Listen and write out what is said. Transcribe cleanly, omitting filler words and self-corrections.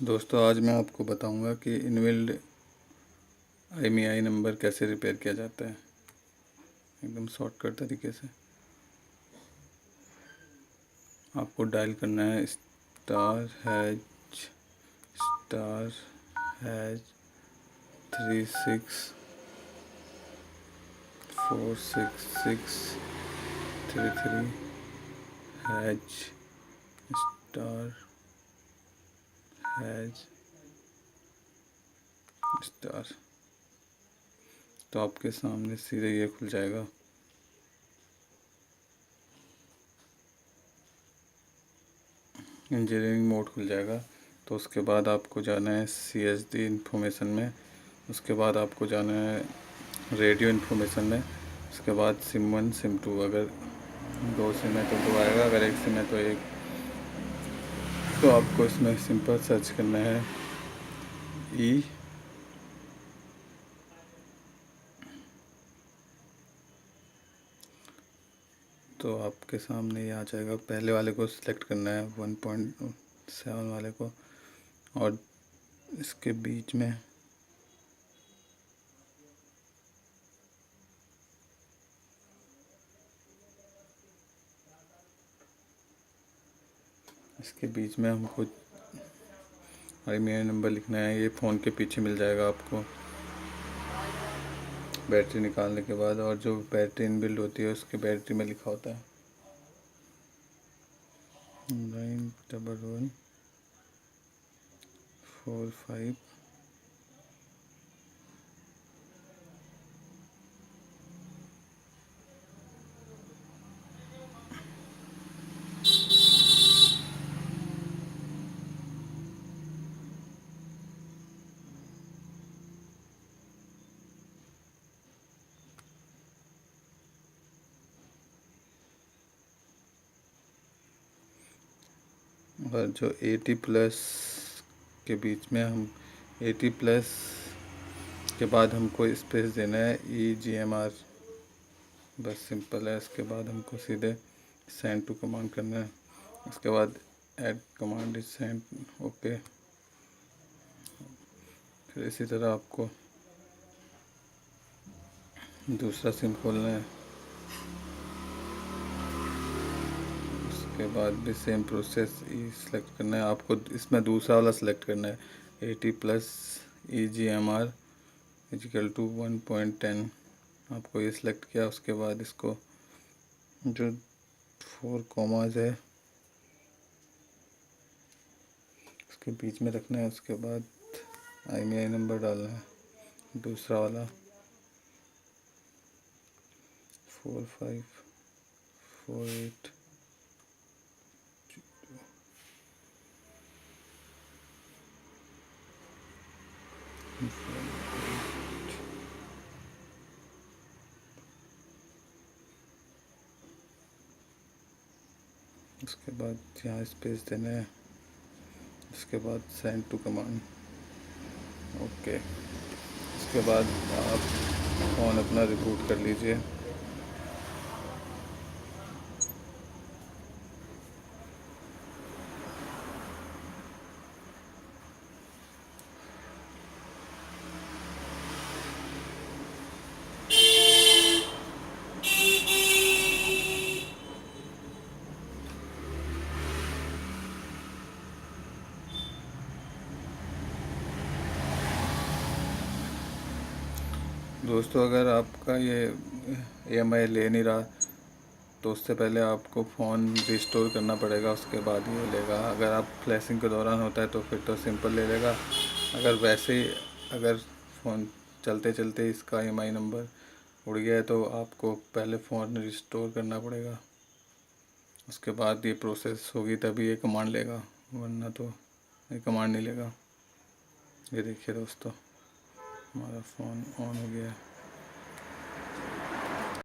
दोस्तों आज मैं आपको बताऊंगा कि इनबिल्ड IMEI नंबर कैसे रिपेयर किया जाता है एकदम शॉर्टकट तरीके से। आपको डायल करना है *4664633###। तो आपके सामने सीधे ये खुल जाएगा। इंजीनियरिंग मोड खुल जाएगा। तो उसके बाद आपको जाना है CSD इन्फॉर्मेशन में। उसके बाद आपको जाना है रेडियो इन्फॉर्मेशन में। उसके बाद SIM1 SIM2, अगर 2 सिम है तो 2 आएगा, अगर 1 सिम है तो 1। तो आपको इसमें सिंपल सर्च करना है ई तो आपके सामने ये आ जाएगा। पहले वाले को सिलेक्ट करना है 1.7 वाले को, और इसके बीच में हमको IMEI नंबर लिखना है। ये फ़ोन के पीछे मिल जाएगा आपको बैटरी निकालने के बाद, और जो बैटरी इनबिल्ड होती है उसके बैटरी में लिखा होता है 91145। और जो 80+ के बीच में हम 80+ के बाद हमको स्पेस देना है EGMR, बस सिंपल है। इसके बाद हमको सीधे सेंड टू कमांड करना है। उसके बाद add command is send, okay. फिर इसी तरह आपको दूसरा सिम खोलना है। उसके बाद भी सेम प्रोसेस सेलेक्ट करना है। आपको इसमें दूसरा वाला सेलेक्ट करना है 80+ EGMR = 1.10। आपको ये सिलेक्ट किया। उसके बाद इसको जो 4 कॉमाज है उसके बीच में रखना है। उसके बाद IMEI नंबर डालना है, दूसरा वाला 4548। उसके बाद यहाँ स्पेस देना है। उसके बाद सेंड टू कमांड, ओके। उसके बाद आप फ़ोन अपना रिबूट कर लीजिए। दोस्तों अगर आपका ये EMI ले नहीं रहा तो उससे पहले आपको फ़ोन रिस्टोर करना पड़ेगा, उसके बाद ये लेगा। अगर आप फ्लैशिंग के दौरान होता है तो फिर तो सिंपल ले लेगा। अगर वैसे ही अगर फ़ोन चलते चलते इसका EMI नंबर उड़ गया है तो आपको पहले फ़ोन रिस्टोर करना पड़ेगा। उसके बाद ये प्रोसेस होगी तभी ये कमांड लेगा, वरना तो ये कमांड नहीं लेगा। ये देखिए दोस्तों, हमारा फ़ोन ऑन हो गया है।